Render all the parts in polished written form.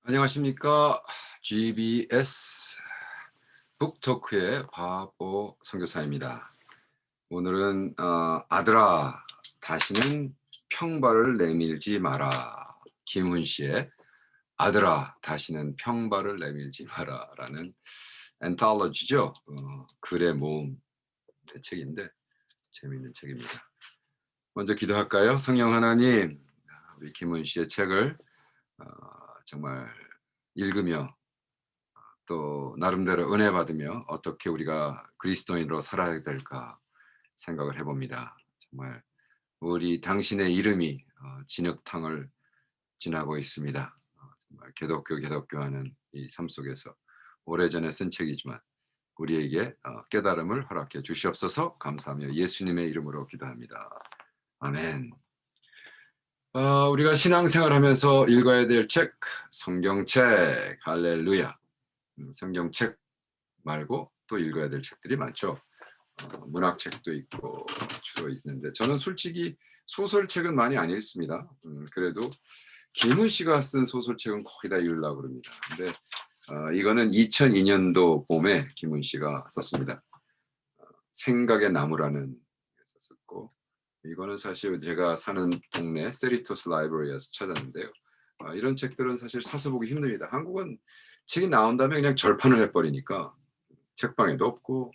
안녕하십니까. GBS 북토크의 박오 선교사입니다. 오늘은 아들아 다시는 평발을 내밀지 마라. 김훈 씨의 아들아 다시는 평발을 내밀지 마라라는 엔탈러지죠. 글의 모음 책인데 재미있는 책입니다. 먼저 기도할까요? 성령 하나님, 우리 김훈 씨의 책을 어, 정말 읽으며 또 나름대로 은혜 받으며 어떻게 우리가 그리스도인으로 살아야 될까 생각을 해봅니다. 정말 우리 당신의 이름이 진흙탕을 지나고 있습니다. 정말 개독교 하는 이 삶 속에서 오래전에 쓴 책이지만 우리에게 깨달음을 허락해 주시옵소서. 감사하며 예수님의 이름으로 기도합니다. 아멘. 우리가 신앙생활하면서 읽어야 될 책, 성경책, 할렐루야. 성경책 말고 또 읽어야 될 책들이 많죠. 문학책도 있고 주로 있는데 저는 솔직히 소설책은 많이 안 읽습니다. 그래도 김훈 씨가 쓴 소설책은 거의 다 읽으려고 그럽니다. 근데 이거는 2002년도 봄에 김훈 씨가 썼습니다. 생각의 나무라는 게 썼고, 이거는 사실 제가 사는 동네 세리토스 라이브러리에서 찾았는데요. 이런 책들은 사실 사서 보기 힘듭니다. 한국은 책이 나온 다음에 그냥 절판을 해버리니까 책방에도 없고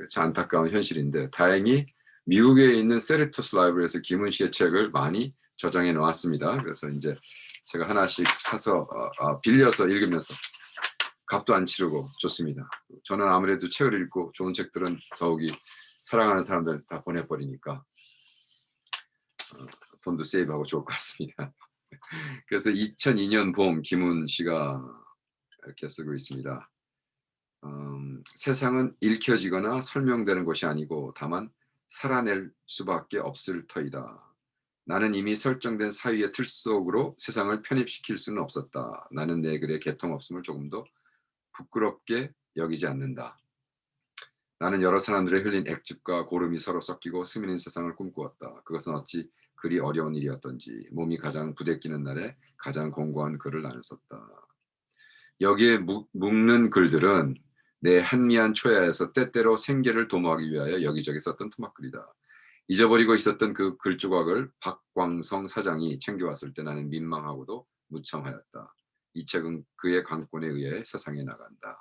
참 안타까운 현실인데, 다행히 미국에 있는 세리토스 라이브러리에서 김훈 씨의 책을 많이 저장해 놓았습니다. 그래서 이제 제가 하나씩 사서 빌려서 읽으면서 값도 안 치르고 좋습니다. 저는 아무래도 책을 읽고 좋은 책들은 더욱이 사랑하는 사람들 다 보내버리니까 돈도 세이브하고 좋을 것 같습니다. 그래서 2002년 봄 김훈 씨가 이렇게 쓰고 있습니다. 세상은 읽혀지거나 설명되는 것이 아니고 다만 살아낼 수밖에 없을 터이다. 나는 이미 설정된 사유의 틀 속으로 세상을 편입시킬 수는 없었다. 나는 내 글의 개통 없음을 조금도 부끄럽게 여기지 않는다. 나는 여러 사람들의 흘린 액즙과 고름이 서로 섞이고 스미는 세상을 꿈꾸었다. 그것은 어찌 그리 어려운 일이었던지 몸이 가장 부대끼는 날에 가장 공고한 글을 나는 썼다. 여기에 묶는 글들은 내 한미한 초야에서 때때로 생계를 도모하기 위하여 여기저기 썼던 토막글이다. 잊어버리고 있었던 그 글조각을 박광성 사장이 챙겨왔을 때 나는 민망하고도 무참하였다. 이 책은 그의 관건에 의해 세상에 나간다.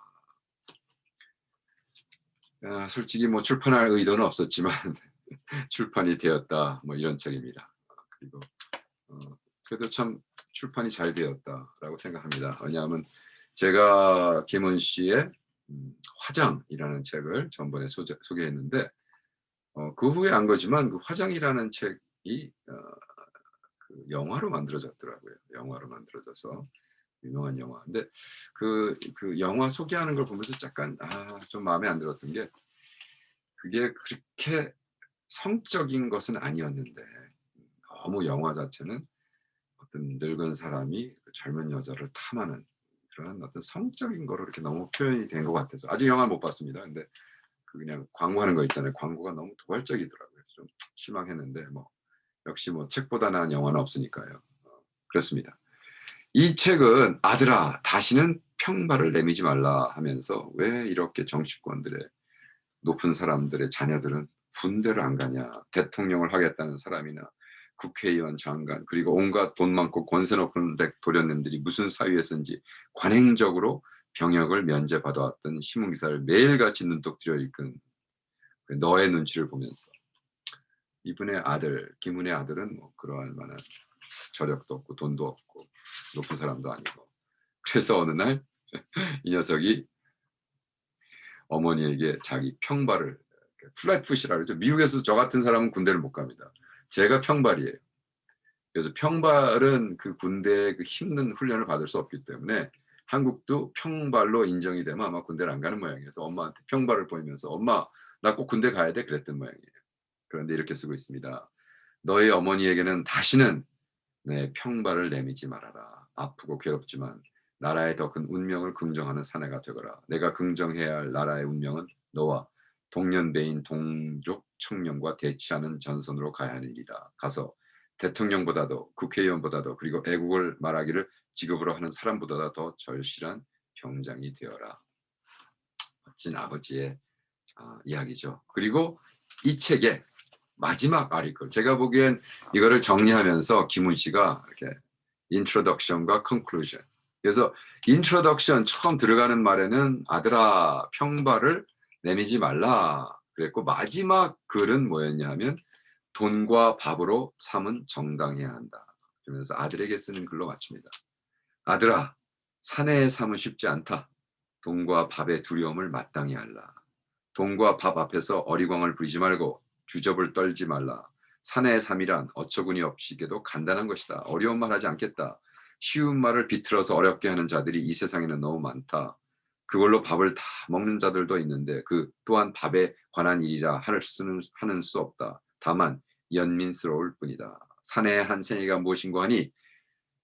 솔직히 뭐 출판할 의도는 없었지만 출판이 되었다. 뭐 이런 책입니다. 그리고 어, 그래도 참 출판이 잘 되었다라고 생각합니다. 왜냐하면 제가 김훈 씨의 화장이라는 책을 전번에 소개했는데 그 후에 안 거지만 그 화장이라는 책이 그 영화로 만들어졌더라고요. 영화로 만들어져서 유명한 영화. 근데 그 영화 소개하는 걸 보면서 약간 좀 마음에 안 들었던 게, 그게 그렇게 성적인 것은 아니었는데 너무 영화 자체는 어떤 늙은 사람이 그 젊은 여자를 탐하는 그런 어떤 성적인 거로 이렇게 너무 표현이 된 것 같아서, 아직 영화를 못 봤습니다. 근데 그 그냥 광고하는 거 있잖아요. 광고가 너무 도발적이더라고요. 그래서 좀 실망했는데 뭐 역시 뭐 책보다 나은 영화는 없으니까요. 그렇습니다. 이 책은 아들아 다시는 평발을 내미지 말라 하면서, 왜 이렇게 정치권들의 높은 사람들의 자녀들은 군대를 안 가냐, 대통령을 하겠다는 사람이나 국회의원, 장관, 그리고 온갖 돈 많고 권세 높은 도련님들이 무슨 사유에서인지 관행적으로 병역을 면제받아왔던 신문기사를 매일같이 눈독 들여 읽은 그 너의 눈치를 보면서, 이분의 아들 김훈의 아들은 뭐 그러할 만한 저력도 없고 돈도 없고 높은 사람도 아니고, 그래서 어느 날 이 녀석이 어머니에게 자기 평발을, 플랫풋이라 그러죠. 미국에서 저 같은 사람은 군대를 못 갑니다. 제가 평발이에요. 그래서 평발은 그 군대의 그 힘든 훈련을 받을 수 없기 때문에 한국도 평발로 인정이 되면 아마 군대를 안 가는 모양이어서 엄마한테 평발을 보이면서 엄마 나 꼭 군대 가야 돼 그랬던 모양이에요. 그런데 이렇게 쓰고 있습니다. 너희 어머니에게는 다시는 내 평발을 내미지 말아라. 아프고 괴롭지만 나라의 더 큰 운명을 긍정하는 사내가 되거라. 내가 긍정해야 할 나라의 운명은 너와 동년배인 동족 청년과 대치하는 전선으로 가야 하는 일이다. 가서 대통령보다도 국회의원보다도 그리고 애국을 말하기를 직업으로 하는 사람보다 더 절실한 병장이 되어라. 멋진 아버지의 이야기죠. 그리고 이 책의 마지막 아리클, 제가 보기엔 이거를 정리하면서 김훈 씨가 이렇게 인트로덕션과 컨클루전, 그래서 인트로덕션 처음 들어가는 말에는 아들아 평발을 내미지 말라 그랬고, 마지막 글은 뭐였냐 하면 돈과 밥으로 삶은 정당해야 한다 그러면서 아들에게 쓰는 글로 마칩니다. 아들아, 사내의 삶은 쉽지 않다. 돈과 밥의 두려움을 마땅히 알라. 돈과 밥 앞에서 어리광을 부리지 말고 주접을 떨지 말라. 사내의 삶이란 어처구니 없이게도 간단한 것이다. 어려운 말 하지 않겠다. 쉬운 말을 비틀어서 어렵게 하는 자들이 이 세상에는 너무 많다. 그걸로 밥을 다 먹는 자들도 있는데 그 또한 밥에 관한 일이라 하는 수 없다. 다만 연민스러울 뿐이다. 사내의 한 생애가 무엇인고 하니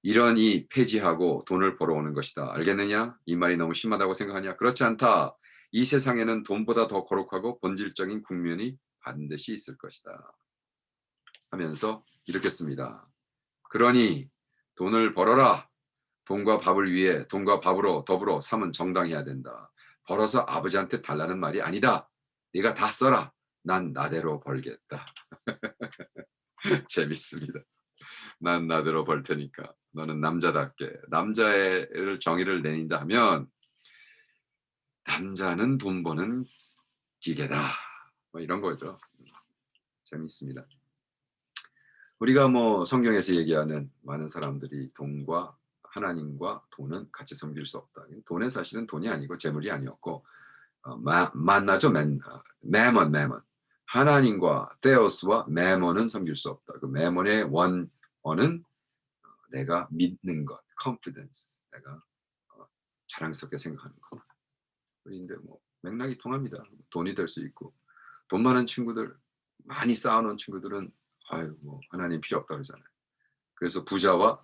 이러니 폐지하고 돈을 벌어오는 것이다. 알겠느냐? 이 말이 너무 심하다고 생각하냐? 그렇지 않다. 이 세상에는 돈보다 더 거룩하고 본질적인 국면이 반드시 있을 것이다. 하면서 이렇게 씁니다. 그러니 돈을 벌어라. 돈과 밥을 위해 돈과 밥으로 더불어 삶은 정당해야 된다. 벌어서 아버지한테 달라는 말이 아니다. 네가 다 써라. 난 나대로 벌겠다. 재밌습니다. 난 나대로 벌 테니까 너는 남자답게, 남자의 정의를 내린다 하면 남자는 돈 버는 기계다, 뭐 이런 거죠. 재밌습니다. 우리가 뭐 성경에서 얘기하는 많은 사람들이 돈과 하나님과 돈은 같이 섬길 수 없다. 돈은 사실은 돈이 아니고 재물이 아니었고 만나죠. 매먼. 하나님과 테오스와 매먼은 섬길 수 없다. 그 매먼의 원어는 내가 믿는 것, confidence, 내가 자랑스럽게 생각하는 것. 그런데 뭐 맥락이 통합니다. 돈이 될 수 있고, 돈 많은 친구들, 많이 쌓아놓은 친구들은 아유 뭐 하나님 필요 없다 그러잖아요. 그래서 부자와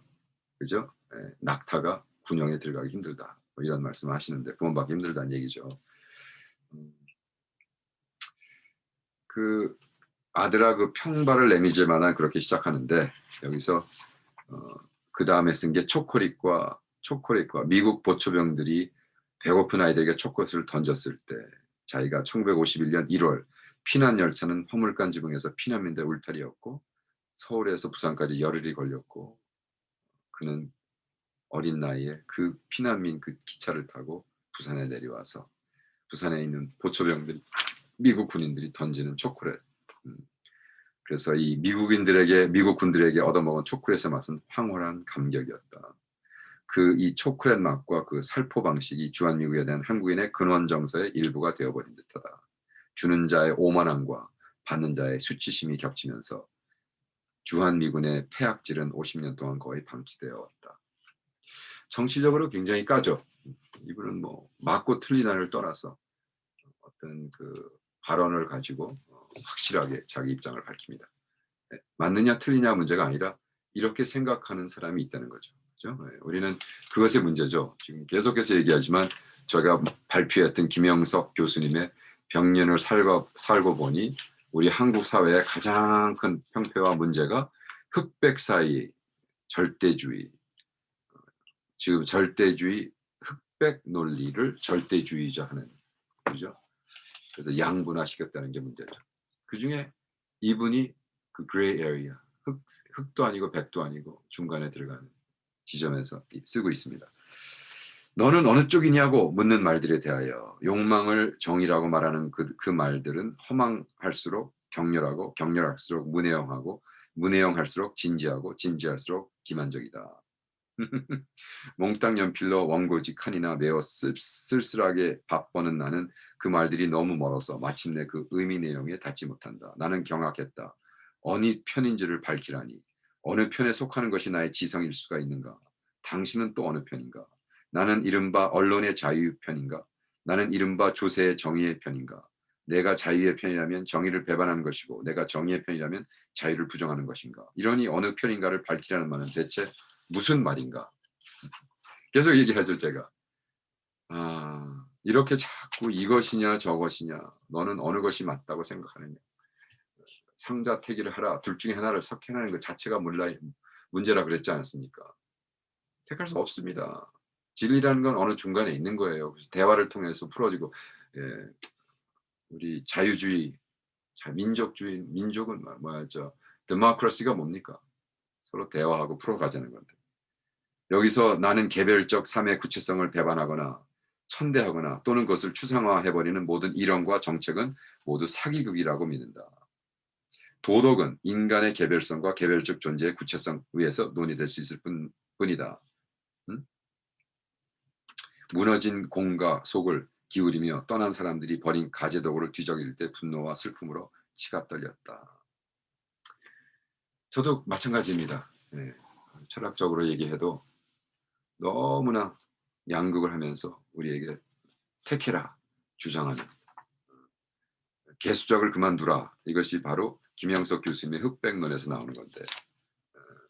그죠? 낙타가 군영에 들어가기 힘들다. 뭐 이런 말씀을 하시는데 구원받기 힘들다는 얘기죠. 그 아들아 그 평발을 내밀질 만한 그렇게 시작하는데 여기서 그 다음에 쓴 게 초콜릿과 미국 보초병들이 배고픈 아이들에게 초콜릿을 던졌을 때 자기가 1951년 1월 피난 열차는 화물간 지붕에서 피난민들 울타리였고 서울에서 부산까지 열흘이 걸렸고 그는 어린 나이에 그 피난민 그 기차를 타고 부산에 내려와서 부산에 있는 보초병들 미국 군인들이 던지는 초콜릿, 그래서 이 미국 군들에게 얻어먹은 초콜릿의 맛은 황홀한 감격이었다. 이 초콜릿 맛과 그 살포 방식이 주한미국에 대한 한국인의 근원 정서의 일부가 되어버린 듯하다. 주는 자의 오만함과 받는 자의 수치심이 겹치면서 주한미군의 폐악질은 50년 동안 거의 방치되어 왔다. 정치적으로 굉장히 까죠. 이분은 뭐 맞고 틀리나를 떠나서 어떤 그 발언을 가지고 확실하게 자기 입장을 밝힙니다. 맞느냐 틀리냐 문제가 아니라 이렇게 생각하는 사람이 있다는 거죠. 그죠? 우리는 그것의 문제죠. 지금 계속해서 얘기하지만 제가 발표했던 김영석 교수님의 병년을 살고 보니 우리 한국 사회의 가장 큰 평폐와 문제가 흑백 사이 절대주의, 지금 절대주의 흑백 논리를 절대주의자 하는 거죠. 그래서 양분화시켰다는 게 문제죠. 그 중에 이분이 그 그레이 에리아, 흑도 아니고 백도 아니고 중간에 들어가는 지점에서 쓰고 있습니다. 너는 어느 쪽이냐고 묻는 말들에 대하여 욕망을 정의라고 말하는 그 말들은 허망할수록 격렬하고 격렬할수록 문외영하고 문외영할수록 진지하고 진지할수록 기만적이다. 몽땅 연필로 원고지 칸이나 메어 쓸쓸하게 밥버는 나는 그 말들이 너무 멀어서 마침내 그 의미 내용에 닿지 못한다. 나는 경악했다. 어느 편인지를 밝히라니. 어느 편에 속하는 것이 나의 지성일 수가 있는가. 당신은 또 어느 편인가. 나는 이른바 언론의 자유 편인가. 나는 이른바 조세의 정의의 편인가. 내가 자유의 편이라면 정의를 배반하는 것이고 내가 정의의 편이라면 자유를 부정하는 것인가. 이러니 어느 편인가를 밝히라는 말은 대체 무슨 말인가. 계속 얘기하죠 제가. 이렇게 자꾸 이것이냐 저것이냐 너는 어느 것이 맞다고 생각하느냐. 상자태기를 하라. 둘 중에 하나를 선택하는 것 자체가 문제라 그랬지 않았습니까? 택할 수 없습니다. 진리라는 건 어느 중간에 있는 거예요. 그래서 대화를 통해서 풀어지고 예, 우리 자유주의, 민족주의, 민족은 뭐죠? 데모크라시가 뭡니까? 서로 대화하고 풀어가자는 건데. 여기서 나는 개별적 삶의 구체성을 배반하거나 천대하거나 또는 그것을 추상화해버리는 모든 이론과 정책은 모두 사기극이라고 믿는다. 도덕은 인간의 개별성과 개별적 존재의 구체성 위에서 논의될 수 있을 뿐이다. 음? 무너진 공과 속을 기울이며 떠난 사람들이 버린 가재도구를 뒤적일 때 분노와 슬픔으로 치가 떨렸다. 저도 마찬가지입니다. 예, 철학적으로 얘기해도 너무나 양극을 하면서 우리에게 택해라 주장하는 개수작을 그만두라. 이것이 바로 김영석 교수님의 흑백론에서 나오는 건데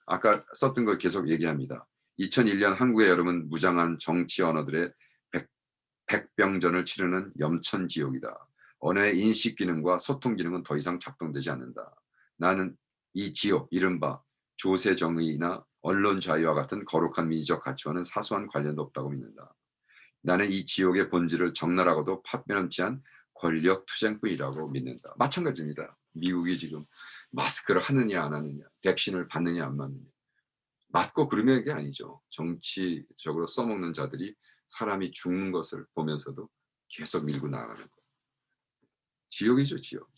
아까 썼던 걸 계속 얘기합니다. 2001년 한국의 여름은 무장한 정치 언어들의 백병전을 치르는 염천지옥이다. 언어의 인식 기능과 소통 기능은 더 이상 작동되지 않는다. 나는 이 지옥, 이른바 조세정의나 언론 자유와 같은 거룩한 민주적 가치와는 사소한 관련도 없다고 믿는다. 나는 이 지옥의 본질을 적나라하고도 파편없지 않은 권력 투쟁뿐이라고 믿는다. 마찬가지입니다. 미국이 지금 마스크를 하느냐 안 하느냐, 백신을 받느냐 안 받느냐. 맞고 그러면 게 아니죠. 정치적으로 써먹는 자들이 사람이 죽는 것을 보면서도 계속 밀고 나가는 거. 지옥이죠, 지옥.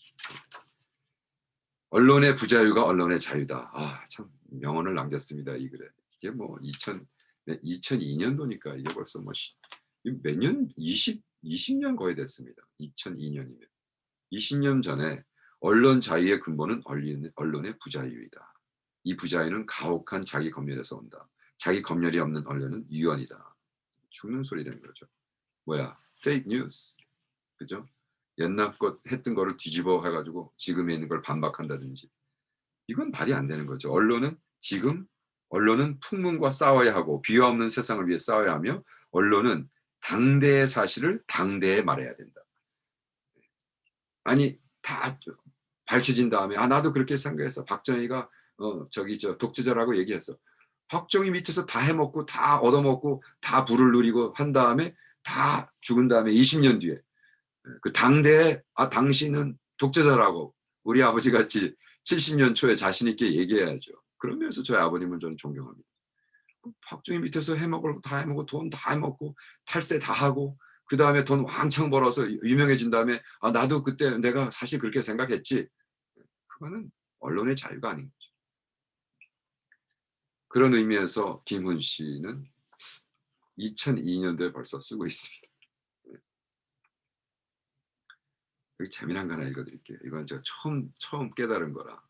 언론의 부자유가 언론의 자유다. 아, 참 명언을 남겼습니다, 이 글에. 이게 뭐 2002년도니까 이게 벌써 뭐 몇 년? 20년 거의 됐습니다. 2002년이면. 20년 전에 언론 자유의 근본은 언론의 부자유이다. 이 부자유는 가혹한 자기 검열에서 온다. 자기 검열이 없는 언론은 유언이다. 죽는 소리라는 거죠. 뭐야? 페이크 뉴스. 그죠? 옛날 것 했던 거를 뒤집어 해가지고 지금에 있는 걸 반박한다든지. 이건 말이 안 되는 거죠. 언론은 풍문과 싸워야 하고 비화 없는 세상을 위해 싸워야 하며 언론은 당대의 사실을 당대에 말해야 된다. 아니 다 밝혀진 다음에 나도 그렇게 생각했어. 박정희가 독재자라고 얘기했어. 박정희 밑에서 다 해먹고 다 얻어먹고 다 부를 누리고 한 다음에 다 죽은 다음에 20년 뒤에 그 당대에 당신은 독재자라고 우리 아버지 같이 70년 초에 자신 있게 얘기해야죠. 그러면서 저희 아버님을 저는 존경합니다. 박정희 밑에서 해먹고 다 해먹고 돈 다 해먹고 탈세 다 하고 그 다음에 돈 왕창 벌어서 유명해진 다음에 나도 그때 내가 사실 그렇게 생각했지. 그거는 언론의 자유가 아닌 거죠. 그런 의미에서 김훈 씨는 2002년도에 벌써 쓰고 있습니다. 여기 재미난 거 하나 읽어드릴게요. 이건 제가 처음 깨달은 거라.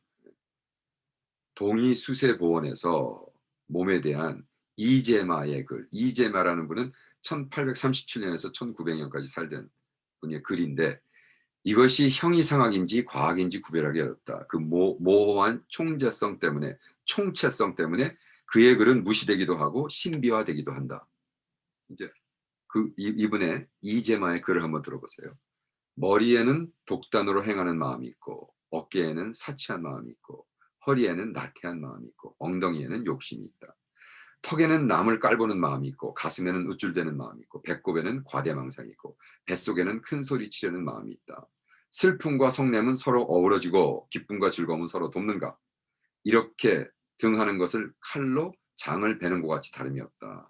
동의수세보원에서 몸에 대한 이제마의 글, 이제마라는 분은 1837년에서 1900년까지 살던 분의 글인데 이것이 형이상학인지 과학인지 구별하기 어렵다. 그 모호한 총체성 때문에 그의 글은 무시되기도 하고 신비화되기도 한다. 이제 이분의 이제마의 글을 한번 들어보세요. 머리에는 독단으로 행하는 마음이 있고 어깨에는 사치한 마음이 있고 허리에는 나태한 마음이 있고 엉덩이에는 욕심이 있다. 턱에는 남을 깔보는 마음이 있고 가슴에는 우쭐대는 마음이 있고 배꼽에는 과대망상이 있고 뱃속에는 큰 소리 치려는 마음이 있다. 슬픔과 성냄은 서로 어우러지고 기쁨과 즐거움은 서로 돕는가. 이렇게 등하는 것을 칼로 장을 베는 것 같이 다름이 없다.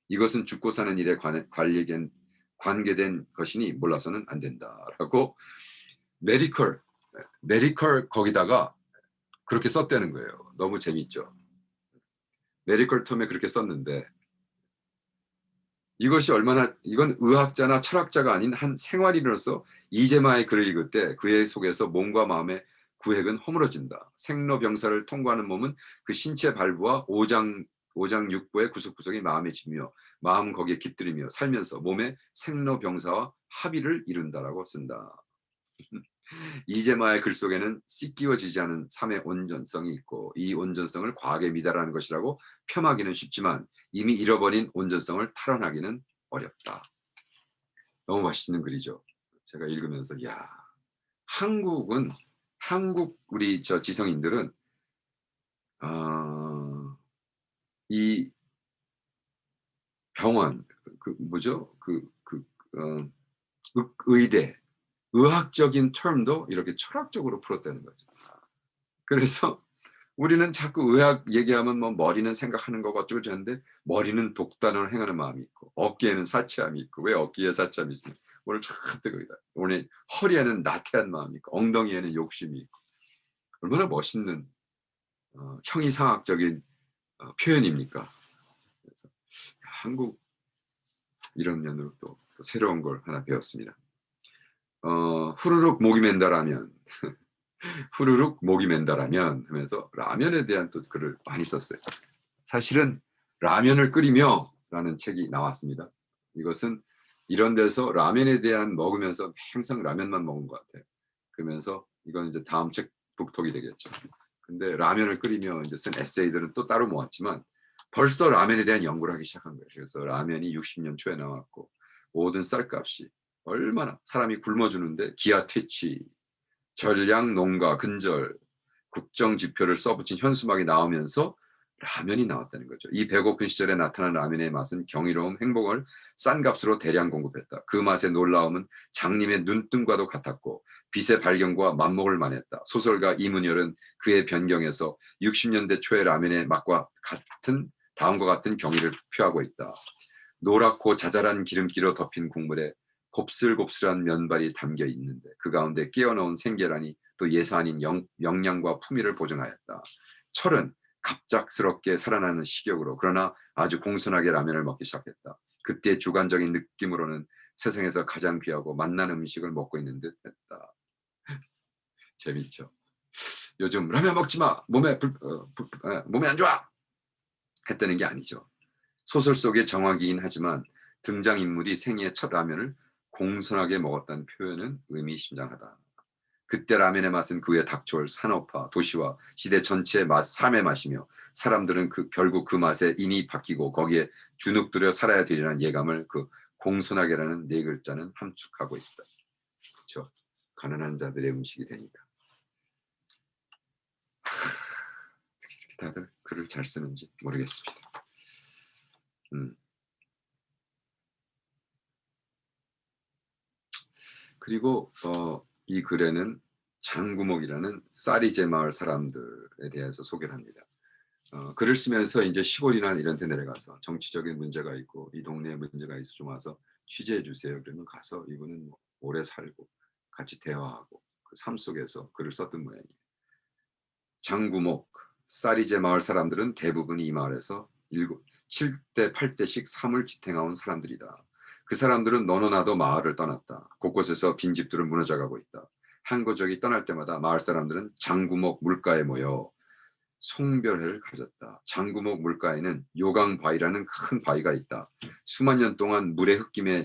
이것은 죽고 사는 일에 관계된 것이니 몰라서는 안 된다라고 메디컬 거기다가 그렇게 썼다는 거예요. 너무 재밌죠. 메디컬 텀에 그렇게 썼는데 이건 의학자나 철학자가 아닌 한 생활인으로서 이제마의 글을 읽을 때 그의 속에서 몸과 마음의 구획은 허물어진다. 생로병사를 통과하는 몸은 그 신체 발부와 오장육부의 구석구석이 마음에 지며 마음은 거기에 깃들이며 살면서 몸의 생로병사와 합의를 이룬다라고 쓴다. 이제마의 글 속에는 씻기워지지 않은 삶의 온전성이 있고 이 온전성을 과학에 미달하는 것이라고 폄하기는 쉽지만 이미 잃어버린 온전성을 탈환하기는 어렵다. 너무 맛있는 글이죠. 제가 읽으면서 한국은 한국 우리 지성인들은 어 이 병원 뭐죠? 어 의대, 의학적인 term도 이렇게 철학적으로 풀었다는 거죠. 그래서 우리는 자꾸 의학 얘기하면 뭐 머리는 생각하는 거고 어쩌고 저쩌는데 머리는 독단으로 행하는 마음이 있고 어깨에는 사치함이 있고 왜 어깨에 사치함이 있으면 오늘 잔뜩 여기다 오늘 허리에는 나태한 마음이 있고 엉덩이에는 욕심이 있고 얼마나 멋있는 형이상학적인 표현입니까? 그래서 한국 이런 면으로 또 새로운 걸 하나 배웠습니다. 후루룩 목이 맨다라면 후루룩 목이 맨다라면 하면서 라면에 대한 또 글을 많이 썼어요. 사실은 라면을 끓이며 라는 책이 나왔습니다. 이것은 이런 데서 라면에 대한 먹으면서 항상 라면만 먹은 것 같아요. 그러면서 이건 이제 다음 책 북톡이 되겠죠. 근데 라면을 끓이며 이제 쓴 에세이들은 또 따로 모았지만 벌써 라면에 대한 연구를 하기 시작한 거예요. 그래서 라면이 60년 초에 나왔고 모든 쌀값이 얼마나 사람이 굶어 죽는데 기아 퇴치, 전량 농가 근절, 국정 지표를 써붙인 현수막이 나오면서 라면이 나왔다는 거죠. 이 배고픈 시절에 나타난 라면의 맛은 경이로움, 행복을 싼 값으로 대량 공급했다. 그 맛의 놀라움은 장님의 눈뜬과도 같았고 빛의 발견과 맞먹을 만했다. 소설가 이문열은 그의 변경에서 60년대 초의 라면의 맛과 같은 다음과 같은 경의를 표하고 있다. 노랗고 자잘한 기름기로 덮인 국물에 곱슬곱슬한 면발이 담겨 있는데 그 가운데 끼어넣은 생계란이 또 예사 아닌 영양과 품위를 보증하였다. 철은 갑작스럽게 살아나는 식욕으로 그러나 아주 공손하게 라면을 먹기 시작했다. 그때 주관적인 느낌으로는 세상에서 가장 귀하고 맛난 음식을 먹고 있는 듯 했다. 재밌죠. 요즘 라면 먹지 마. 몸에 안 좋아. 했다는 게 아니죠. 소설 속의 정황이긴 하지만 등장인물이 생애의 첫 라면을 공손하게 먹었다는 표현은 의미심장하다. 그때 라면의 맛은 그 후에 닥쳐올 산업화, 도시화, 시대 전체의 맛, 삶의 맛이며 사람들은 결국 그 맛에 인이 바뀌고 거기에 주눅들여 살아야 되리라는 예감을 그 공손하게라는 네 글자는 함축하고 있다. 그렇죠? 가난한 자들의 음식이 되니까. 어떻게 이렇게 다들 글을 잘 쓰는지 모르겠습니다. 그리고 이 글에는 장구목이라는 쌀이제 마을 사람들에 대해서 소개를 합니다. 글을 쓰면서 이제 시골이나 이런 데 내려가서 정치적인 문제가 있고 이 동네에 문제가 있어 좀 와서 취재해 주세요. 그러면 가서 이분은 뭐 오래 살고 같이 대화하고 그 삶 속에서 글을 썼던 모양이에요. 장구목, 쌀이제 마을 사람들은 대부분 이 마을에서 7대 8대씩 삶을 지탱해온 사람들이다. 그 사람들은 너나 나도 마을을 떠났다. 곳곳에서 빈집들은 무너져가고 있다. 한 가족이 떠날 때마다 마을 사람들은 장구목 물가에 모여 송별회를 가졌다. 장구목 물가에는 요강바위라는 큰 바위가 있다. 수만 년 동안 물의 흙김에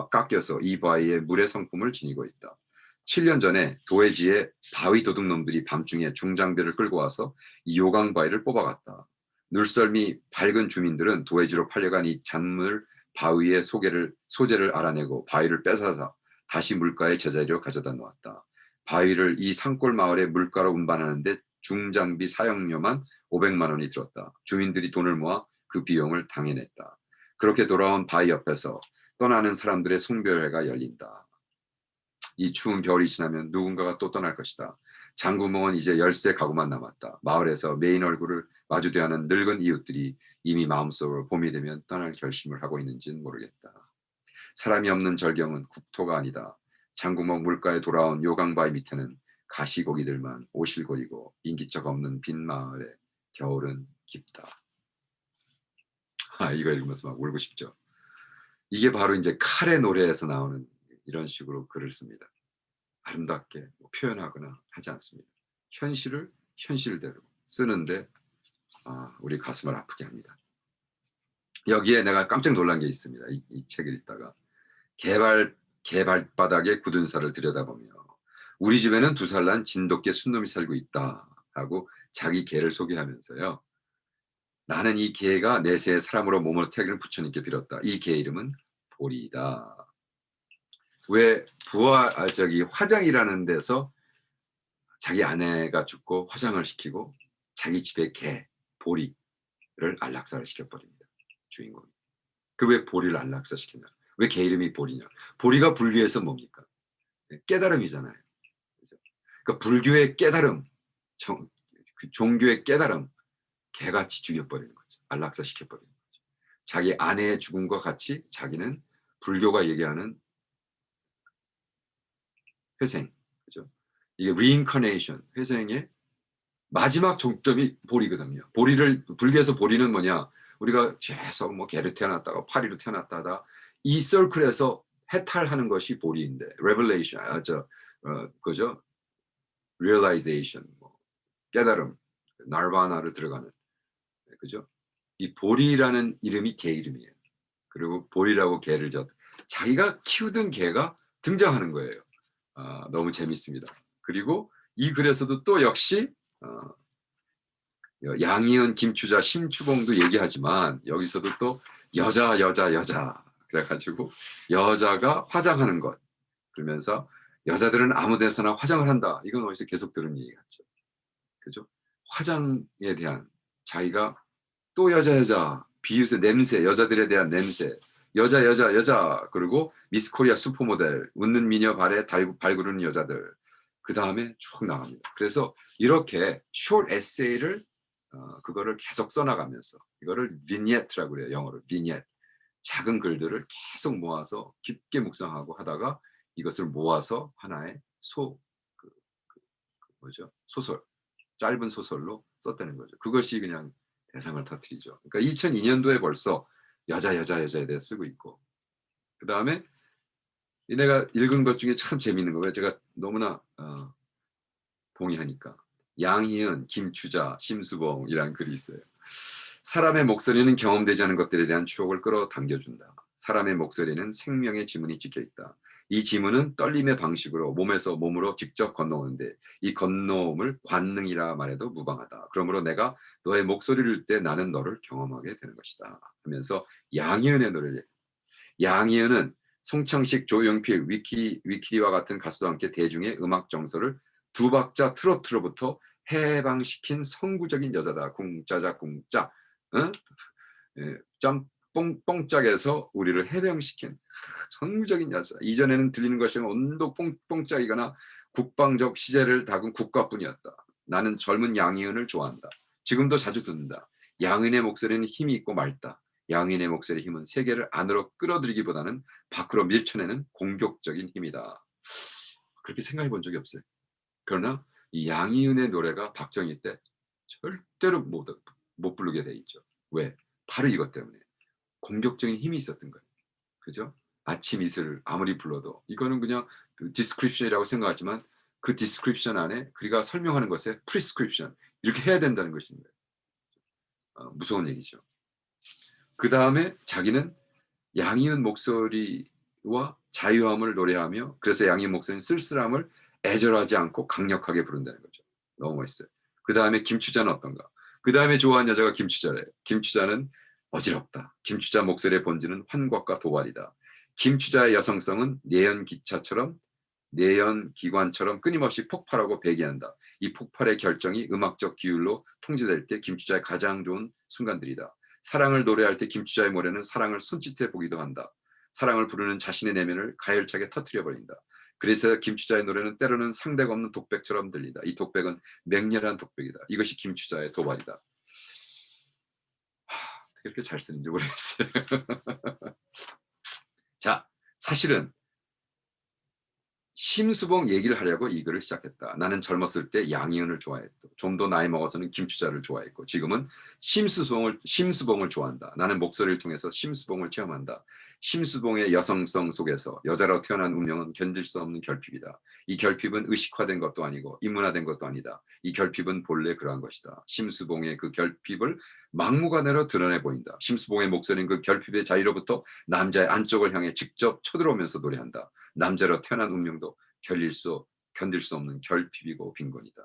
깎여서 이 바위에 물의 성품을 지니고 있다. 7년 전에 도해지에 바위 도둑놈들이 밤중에 중장비를 끌고 와서 이 요강바위를 뽑아갔다. 눈썰미 밝은 주민들은 도해지로 팔려간 이 잔물 바위의 소재를 알아내고 바위를 뺏어서 다시 물가의 제자리로 가져다 놓았다. 바위를 이 산골 마을의 물가로 운반하는데 중장비 사용료만 500만 원이 들었다. 주민들이 돈을 모아 그 비용을 당해냈다. 그렇게 돌아온 바위 옆에서 떠나는 사람들의 송별회가 열린다. 이 추운 겨울이 지나면 누군가가 또 떠날 것이다. 장구멍은 이제 10세 가구만 남았다. 마을에서 메인 얼굴을 마주대하는 늙은 이웃들이 이미 마음속으로 봄이 되면 떠날 결심을 하고 있는지는 모르겠다. 사람이 없는 절경은 국토가 아니다. 장구멍 물가에 돌아온 요강바위 밑에는 가시고기들만 오실거리고 인기척 없는 빈 마을에 겨울은 깊다. 이거 읽으면서 막 울고 싶죠. 이게 바로 이제 칼의 노래에서 나오는 이런 식으로 글을 씁니다. 아름답게 표현하거나 하지 않습니다. 현실을 현실대로 쓰는데 우리 가슴을 아프게 합니다. 여기에 내가 깜짝 놀란 게 있습니다. 이 책을 읽다가 개발바닥에 굳은 살을 들여다보며 우리 집에는 2살 난 진돗개 순놈이 살고 있다 하고 자기 개를 소개하면서요. 나는 이 개가 내세의 사람으로 몸으로 태기를 부처님께 빌었다. 이 개 이름은 보리다. 왜 화장이라는 데서 자기 아내가 죽고 화장을 시키고 자기 집에 개, 보리를 안락사를 시켜버립니다. 주인공이. 그 왜 보리를 안락사시키냐? 왜 개 이름이 보리냐? 보리가 불교에서 뭡니까? 깨달음이잖아요. 그죠? 그러니까 불교의 깨달음, 그 종교의 깨달음, 개같이 죽여버리는 거죠. 안락사시켜버리는 거죠. 자기 아내의 죽음과 같이 자기는 불교가 얘기하는 회생, 그죠? 이게 reincarnation, 회생의 마지막 종점이 보리거든요. 보리를 불교에서 보리는 뭐냐? 우리가 계속 뭐 개로 태어났다가 파리로 태어났다가 이 서클에서 해탈하는 것이 보리인데 revelation, 그죠? realization, 뭐 깨달음, 나르바나로 들어가는, 그죠? 이 보리라는 이름이 개 이름이에요. 그리고 보리라고 개를 자기가 키우던 개가 등장하는 거예요. 너무 재밌습니다. 그리고 이 글에서도 또 역시 양희은, 김추자, 심추봉도 얘기하지만 여기서도 또 여자 그래가지고 여자가 화장하는 것 그러면서 여자들은 아무 데서나 화장을 한다. 이건 어디서 계속 들은 얘기 같죠. 그죠? 화장에 대한 자기가 또 여자 비웃의 냄새, 여자들에 대한 냄새, 여자 그리고 미스 코리아 슈퍼모델, 웃는 미녀 발에 발구르는 여자들, 그 다음에 쭉 나갑니다. 그래서 이렇게 숏 에세이를 그거를 계속 써나가면서 이거를 비니에트라고 그래요. 영어로 비니에트. 작은 글들을 계속 모아서 깊게 묵상하고 하다가 이것을 모아서 하나의 뭐죠? 소설, 짧은 소설로 썼다는 거죠. 그것이 그냥 대상을 터뜨리죠. 그러니까 2002년도에 벌써 여자에 대해 쓰고 있고, 그 다음에 내가 읽은 것 중에 참 재밌는 거예요. 제가 너무나 동의하니까. 양희은, 김추자, 심수봉이라는 글이 있어요. 사람의 목소리는 경험되지 않은 것들에 대한 추억을 끌어당겨준다. 사람의 목소리는 생명의 지문이 찍혀있다. 이 지문은 떨림의 방식으로 몸에서 몸으로 직접 건너오는데 이 건너옴을 관능이라 말해도 무방하다. 그러므로 내가 너의 목소리를 들을 때 나는 너를 경험하게 되는 것이다. 하면서 양희은의 노래를, 양희은은 송창식, 조용필, 위키리와 같은 가수와 함께 대중의 음악 정서를 두 박자 트로트로부터 해방시킨 선구적인 여자다. 궁짜자 궁짜, 어? 짬 뽕짝에서 우리를 해방시킨 선구적인 여자. 이전에는 들리는 것이 온도 뽕짝이거나 국방적 시제를 다군 국가뿐이었다. 나는 젊은 양희은을 좋아한다. 지금도 자주 듣는다. 양희은의 목소리는 힘이 있고 맑다. 양희은의 목소리의 힘은 세계를 안으로 끌어들이기보다는 밖으로 밀쳐내는 공격적인 힘이다. 그렇게 생각해 본 적이 없어요. 그러나 이 양희은의 노래가 박정희 때 절대로 못 부르게 돼 있죠. 왜? 바로 이것 때문에. 공격적인 힘이 있었던 거예요. 그죠? 아침 이슬 아무리 불러도 이거는 그냥 그 디스크립션이라고 생각하지만 그 디스크립션 안에 그가 설명하는 것에 프리스크립션 이렇게 해야 된다는 것입니다. 무서운 얘기죠. 그 다음에 자기는 양희은 목소리와 자유함을 노래하며 그래서 양희은 목소리는 쓸쓸함을 애절하지 않고 강력하게 부른다는 거죠. 너무 멋있어요. 그 다음에 김추자는 어떤가? 그 다음에 좋아하는 여자가 김추자래요. 김추자는 어지럽다. 김추자 목소리의 본질은 환각과 도발이다. 김추자의 여성성은 내연기관처럼 끊임없이 폭발하고 배기한다. 이 폭발의 결정이 음악적 기율로 통제될 때 김추자의 가장 좋은 순간들이다. 사랑을 노래할 때 김추자의 노래는 사랑을 손짓해 보기도 한다. 사랑을 부르는 자신의 내면을 가열차게 터뜨려버린다. 그래서 김추자의 노래는 때로는 상대가 없는 독백처럼 들린다. 이 독백은 맹렬한 독백이다. 이것이 김추자의 도발이다. 어떻게 이렇게 잘 쓰는지 모르겠어요. 자, 사실은 심수봉 얘기를 하려고 이 글을 시작했다. 나는 젊었을 때 양희은을 좋아했고 좀 더 나이 먹어서는 김추자를 좋아했고 지금은 심수봉을 좋아한다. 나는 목소리를 통해서 심수봉을 체험한다. 심수봉의 여성성 속에서 여자로 태어난 운명은 견딜 수 없는 결핍이다. 이 결핍은 의식화된 것도 아니고 인문화된 것도 아니다. 이 결핍은 본래 그러한 것이다. 심수봉의 그 결핍을 막무가내로 드러내 보인다. 심수봉의 목소리는 그 결핍의 자유로부터 남자의 안쪽을 향해 직접 쳐들어오면서 노래한다. 남자로 태어난 운명도 견딜 수 없는 결핍이고 빈곤이다.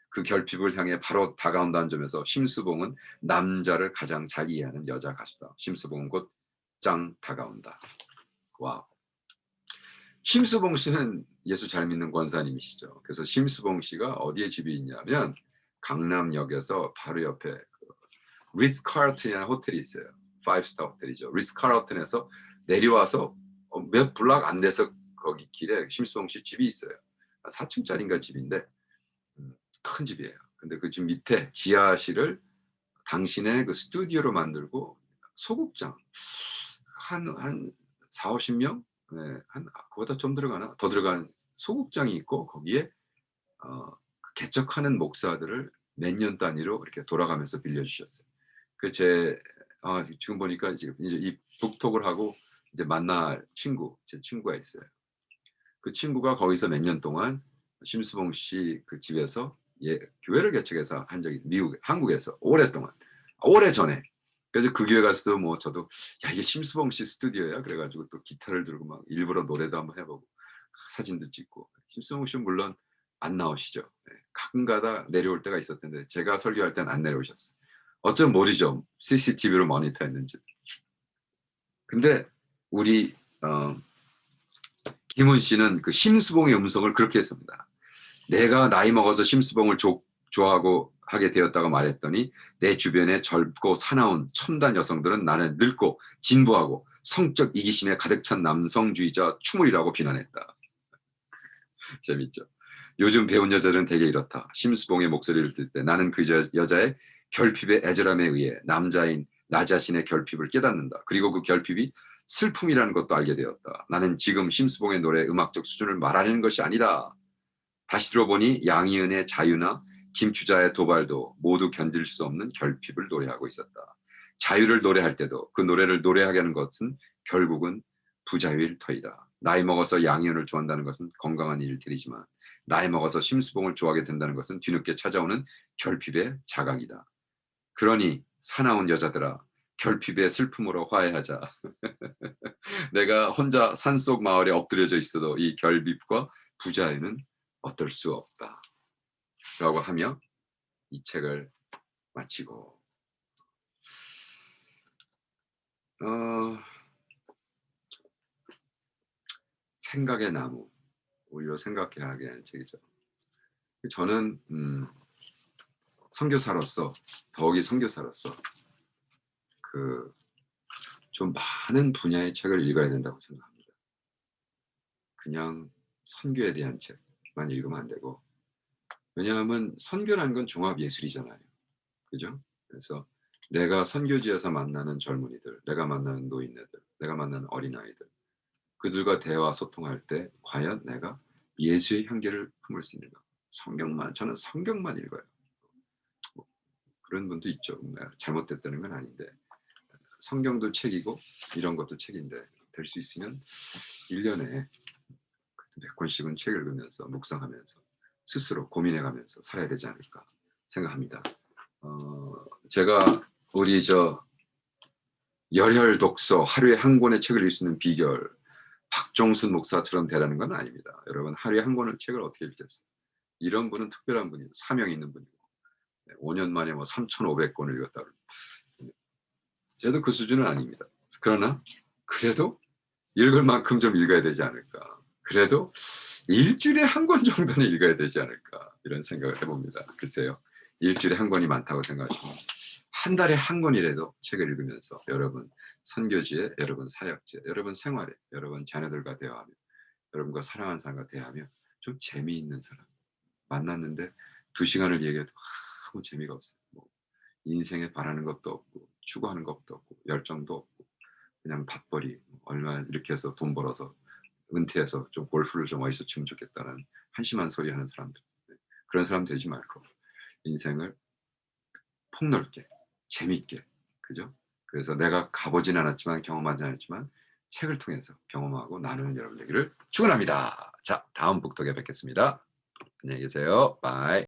그 결핍을 향해 바로 다가온다는 점에서 심수봉은 남자를 가장 잘 이해하는 여자 가수다. 심수봉은 곧 짱 다가온다. 와우. 심수봉 씨는 예수 잘 믿는 권사님이시죠. 그래서 심수봉 씨가 어디에 집이 있냐면 강남역에서 바로 옆에 그 리츠 카르튼이라는 호텔이 있어요. 5스타 호텔이죠. 리츠 카르튼에서 내려와서 몇 블락 안 돼서 거기 길에 심수봉 씨 집이 있어요. 4층짜리인가 집인데 큰 집이에요. 근데 그 집 밑에 지하실을 당신의 그 스튜디오로 만들고 소극장 한 40-50명? 네, 그보다 좀 들어가나? 더 들어가는 소극장이 있고 거기에 그 개척하는 목사들을 몇 년 단위로 이렇게 돌아가면서 빌려주셨어요. 그 지금 보니까 지금 이제 이 북톡을 하고 이제 만날 제 친구가 있어요. 그 친구가 거기서 몇 년 동안 심수봉 씨 그 집에서 교회를 개척해서 한 적이 한국에서 오랫동안 오래전에. 그래서 그 교회 가서 뭐 저도 야 이게 심수봉 씨 스튜디오야 그래 가지고 또 기타를 들고 막 일부러 노래도 한번 해 보고 사진도 찍고. 심수봉 씨는 물론 안 나오시죠. 네. 가끔가다 내려올 때가 있었는데 제가 설교할 때는 안 내려오셨어요. 어쩌면 모르죠. CCTV로 모니터했는지. 근데 우리 김훈 씨는 그 심수봉의 음성을 그렇게 했습니다. 내가 나이 먹어서 심수봉을 좋아하고 하게 되었다고 말했더니 내 주변에 젊고 사나운 첨단 여성들은 나를 늙고 진부하고 성적 이기심에 가득 찬 남성주의자 추물이라고 비난했다. 재밌죠. 요즘 배운 여자들은 대개 이렇다. 심수봉의 목소리를 들 때 나는 그 여자의 결핍의 애절함에 의해 남자인 나 자신의 결핍을 깨닫는다. 그리고 그 결핍이 슬픔이라는 것도 알게 되었다. 나는 지금 심수봉의 노래 음악적 수준을 말하는 것이 아니다. 다시 들어보니 양희은의 자유나 김추자의 도발도 모두 견딜 수 없는 결핍을 노래하고 있었다. 자유를 노래할 때도 그 노래를 노래하게 하는 것은 결국은 부자유일 터이다. 나이 먹어서 양희은을 좋아한다는 것은 건강한 일들이지만 나이 먹어서 심수봉을 좋아하게 된다는 것은 뒤늦게 찾아오는 결핍의 자각이다. 그러니 사나운 여자들아 결핍의 슬픔으로 화해하자. 내가 혼자 산속 마을에 엎드려져 있어도 이 결핍과 부자유는 어떨 수 없다. 라고 하며 이 책을 마치고 생각의 나무, 오히려 생각해야 하게 하는 책이죠. 저는 선교사로서 더욱이 선교사로서 그 좀 많은 분야의 책을 읽어야 된다고 생각합니다. 그냥 선교에 대한 책만 읽으면 안 되고, 왜냐하면 선교라는 건 종합 예술이잖아요. 그죠? 그래서 내가 선교지에서 만나는 젊은이들, 내가 만나는 노인네들, 내가 만나는 어린아이들, 그들과 대화 소통할 때 과연 내가 예수의 향기를 품을 수 있는가? 저는 성경만 읽어요. 뭐 그런 분도 있죠. 잘못됐다는 건 아닌데 성경도 책이고 이런 것도 책인데 될 수 있으면 1년에 몇 권씩은 책 읽으면서 묵상하면서 스스로 고민해가면서 살아야 되지 않을까 생각합니다. 제가 우리 열혈 독서 하루에 한 권의 책을 읽을 수 있는 비결 박종순 목사처럼 되라는 건 아닙니다. 여러분 하루에 한 권의 책을 어떻게 읽겠어요? 이런 분은 특별한 분이고 사명 있는 분이고 5년 만에 뭐 3,500권을 읽었다. 저도 그 수준은 아닙니다. 그러나 그래도 읽을 만큼 좀 읽어야 되지 않을까. 그래도 일주일에 한 권 정도는 읽어야 되지 않을까 이런 생각을 해봅니다. 글쎄요. 일주일에 한 권이 많다고 생각하시면 한 달에 한 권이라도 책을 읽으면서 여러분 선교지에, 여러분 사역지에, 여러분 생활에, 여러분 자녀들과 대화하며 여러분과 사랑하는 사람과 대화하며 좀 재미있는 사람 만났는데 2시간을 얘기해도 아무 재미가 없어요. 뭐 인생에 바라는 것도 없고 추구하는 것도 없고 열정도 없고 그냥 밥벌이 얼마 이렇게 해서 돈 벌어서 은퇴해서 좀 골프를 좀 어디서 치면 좋겠다는 한심한 소리 하는 사람들, 그런 사람 되지 말고 인생을 폭넓게 재밌게, 그죠? 그래서 내가 가보진 않았지만 경험하지 않았지만 책을 통해서 경험하고 나누는 여러분 되기를 축원합니다. 자, 다음 북톡에 뵙겠습니다. 안녕히 계세요. 바이.